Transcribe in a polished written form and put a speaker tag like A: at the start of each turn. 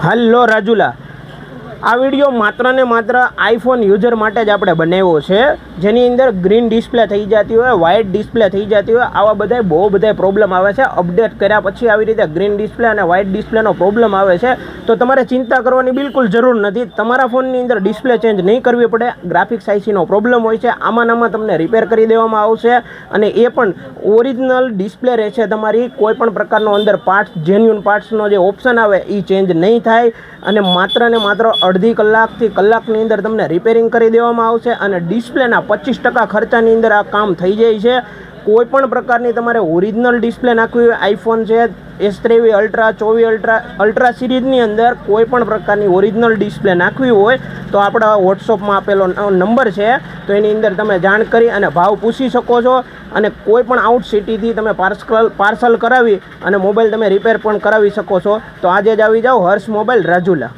A: Hello Rajula, આ video માત્ર ને માત્ર આઈફોન યુઝર માટે જ આપણે બનાવ્યો છે, જેની અંદર ગ્રીન ડિસ્પ્લે થઈ જતી હોય, વ્હાઇટ ડિસ્પ્લે થઈ જતી હોય, આવા બધા બહુ બધા પ્રોબ્લેમ આવે છે. અપડેટ કર્યા પછી આવી રીતે ગ્રીન ડિસ્પ્લે અને વ્હાઇટ ડિસ્પ્લેનો પ્રોબ્લેમ આવે છે, તો તમારે ચિંતા કરવાની બિલકુલ જરૂર નથી. તમારા ફોનની અંદર ડિસ્પ્લે ચેન્જ નહીં કરવી પડે. ગ્રાફિક્સ આઈસીનો પ્રોબ્લેમ હોય છે, આમાં તમને રિપેર કરી દેવામાં આવશે, અને એ પણ ઓરિજિનલ ડિસ્પ્લે રહેશે તમારી. કોઈ પણ પ્રકારનો અંદર પાર્ટ્સ, જેન્યુન પાર્ટ્સનો જે ઓપ્શન આવે એ ચેન્જ નહીં થાય, અને માત્ર ને માત્ર અડધી કલાકથી કલાકની અંદર તમને રિપેરિંગ કરી દેવામાં આવશે, અને ડિસ્પ્લેના 25% ખર્ચાની અંદર આ કામ થઈ જાય છે. કોઈ પણ પ્રકારની તમારે ઓરિજિનલ ડિસ્પ્લે નાખવી હોય, આઈફોન છે S23 અલ્ટ્રા, 24 અલ્ટ્રા સિરીઝની અંદર કોઈ પણ પ્રકારની ઓરિજિનલ ડિસ્પ્લે નાખવી હોય તો આપણા વોટ્સઅપમાં આપેલો નંબર છે, તો એની અંદર તમે જાણ કરી અને ભાવ પૂછી શકો છો. અને કોઈ પણ આઉટ સિટીથી તમે પાર્સલ કરાવી અને મોબાઈલ તમે રિપેર પણ કરાવી શકો છો. તો આજે જ આવી જાઓ હર્ષ મોબાઈલ રાજુલા.